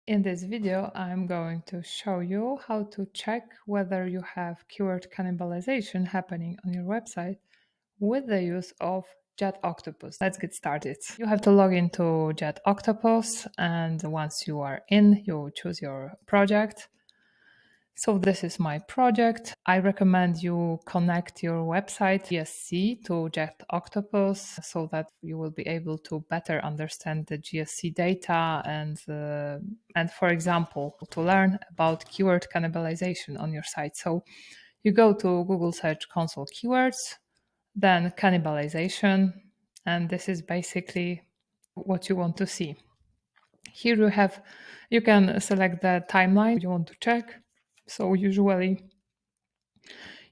In this video, I'm going to show you how to check whether you have keyword cannibalization happening on your website with the use of Jet Octopus. Let's get started. You have to log into Jet Octopus, and once you are in, you choose your project. So this is my project. I recommend you connect your website GSC to Jet Octopus so that you will be able to better understand the GSC data and for example, to learn about keyword cannibalization on your site. So you go to Google Search Console keywords, then cannibalization, and this is basically what you want to see. Here you can select the timeline you want to check. So usually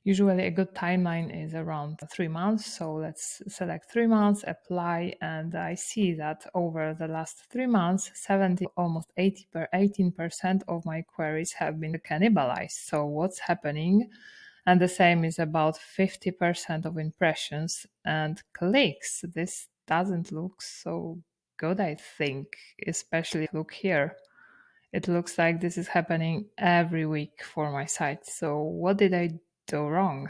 a good timeline is around 3 months. So let's select 3 months, apply, and I see that over the last 3 months, 70, almost 18% of my queries have been cannibalized. So what's happening? And the same is about 50% of impressions and clicks. This doesn't look so good, I think, especially look here. It looks like this is happening every week for my site. So what did I do wrong?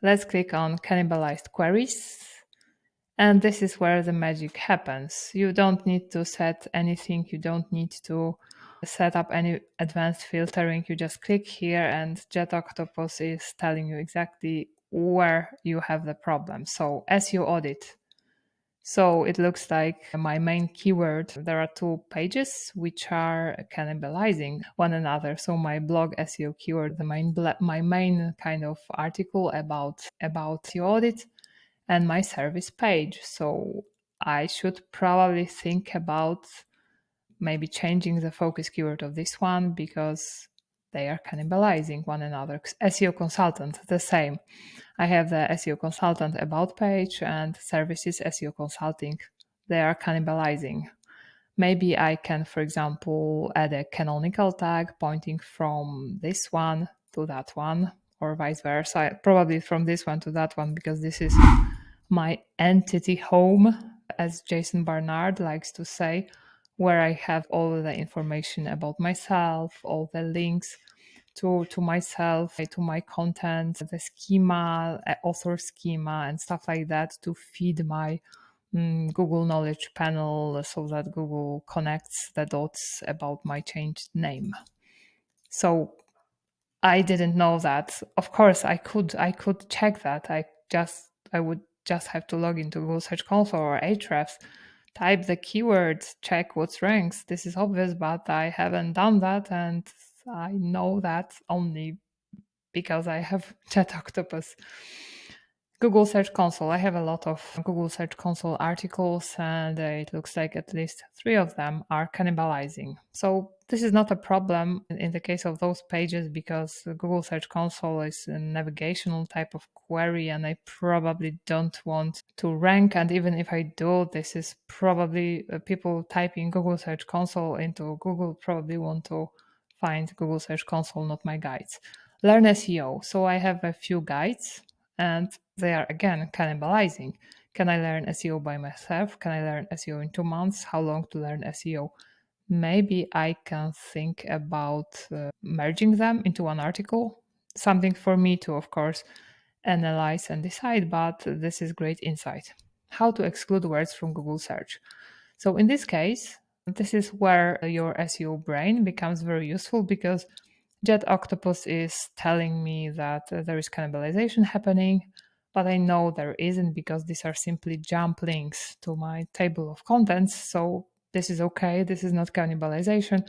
Let's click on cannibalized queries. And this is where the magic happens. You don't need to set anything. You don't need to set up any advanced filtering. You just click here and Jet Octopus is telling you exactly where you have the problem. So SEO audit. So it looks like my main keyword, there are two pages which are cannibalizing one another. So my blog SEO keyword, my main kind of article about SEO audit, and my service page. So I should probably think about maybe changing the focus keyword of this one because they are cannibalizing one another. SEO consultant, the same. I have the SEO consultant about page and services SEO consulting. They are cannibalizing. Maybe I can, for example, add a canonical tag pointing from this one to that one, or vice versa. Probably from this one to that one, because this is my entity home, as Jason Barnard likes to say, where I have all the information about myself, all the links to myself, to my content, the schema, author schema, and stuff like that to feed my Google Knowledge Panel so that Google connects the dots about my changed name. So I didn't know that. Of course, I could check that. I would just have to log into Google Search Console or Ahrefs, type the keywords, check what's ranks. This is obvious, but I haven't done that, and I know that only because I have Jet Octopus. Google Search Console. I have a lot of Google Search Console articles, and it looks like at least 3 of them are cannibalizing. So this is not a problem in the case of those pages because Google Search Console is a navigational type of query, and I probably don't want to rank. And even if I do, this is probably people typing Google Search Console into Google probably want to find Google Search Console, not my guides. Learn SEO. So I have a few guides and they are again cannibalizing. Can I learn SEO by myself? Can I learn SEO in 2 months? How long to learn SEO? Maybe I can think about merging them into one article. Something for me to, of course, analyze and decide, but this is great insight. How to exclude words from Google search. So in this case, this is where your SEO brain becomes very useful because Jet Octopus is telling me that there is cannibalization happening, but I know there isn't because these are simply jump links to my table of contents. So this is okay. This is not cannibalization.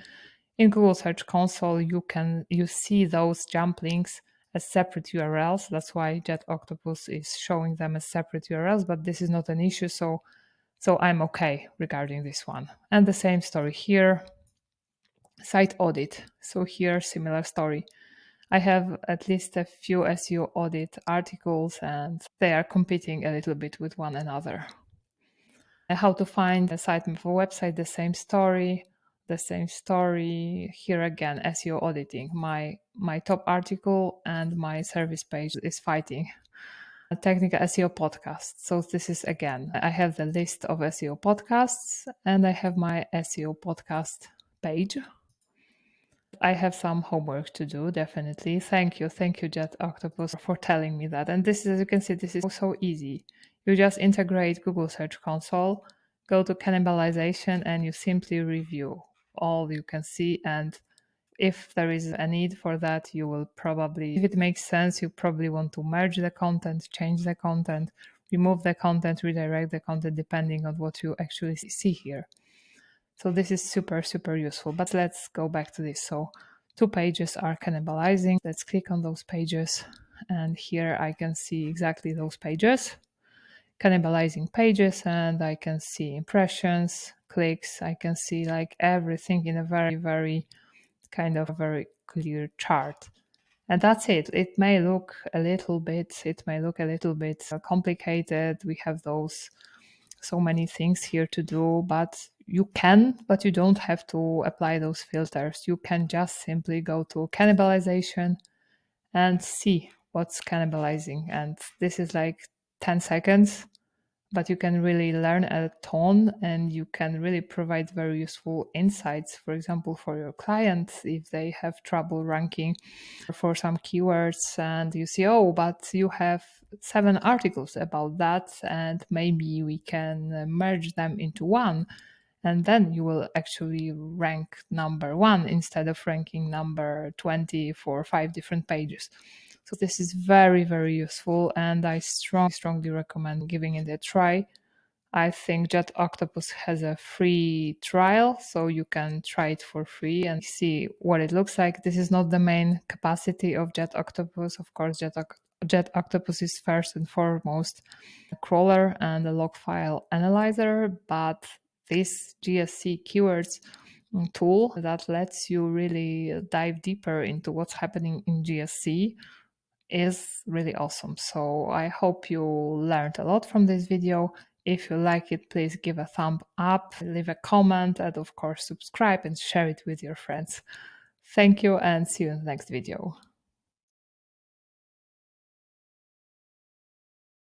In Google Search Console, you see those jump links as separate URLs. That's why Jet Octopus is showing them as separate URLs, but this is not an issue. So I'm okay regarding this one. And the same story here. Site audit. So here, similar story. I have at least a few SEO audit articles and they are competing a little bit with one another. How to find a sitemap for website, the same story. The same story here again, SEO auditing. My top article and my service page is fighting. A technical SEO podcast. So this is again, I have the list of SEO podcasts and I have my SEO podcast page. I have some homework to do, definitely. Thank you, Jet Octopus, for telling me that. And this is, as you can see, this is so easy. You just integrate Google Search Console, go to Cannibalization, and you simply review all you can see. And if there is a need for that, you will probably, if it makes sense, you probably want to merge the content, change the content, remove the content, redirect the content, depending on what you actually see here. So this is super, super useful. But let's go back to this. So 2 pages are cannibalizing. Let's click on those pages. And here I can see exactly those pages, cannibalizing pages, and I can see impressions, clicks. I can see like everything in a very, very kind of very clear chart. And that's it. It may look a little bit complicated. We have those so many things here to do, but you don't have to apply those filters. You can just simply go to cannibalization and see what's cannibalizing. And this is like 10 seconds, but you can really learn a ton and you can really provide very useful insights, for example, for your clients if they have trouble ranking for some keywords and you see, oh, but you have 7 articles about that and maybe we can merge them into one, and then you will actually rank number 1 instead of ranking number 20 for 5 different pages. So this is very, very useful and I strongly recommend giving it a try. I think Jet Octopus has a free trial, so you can try it for free and see what it looks like. This is not the main capacity of Jet Octopus. Of course, Jet Octopus is first and foremost a crawler and a log file analyzer, but this GSC keywords tool that lets you really dive deeper into what's happening in GSC is really awesome. So I hope you learned a lot from this video. If you like it, please give a thumb up, leave a comment, and of course subscribe and share it with your friends. Thank you and see you in the next video.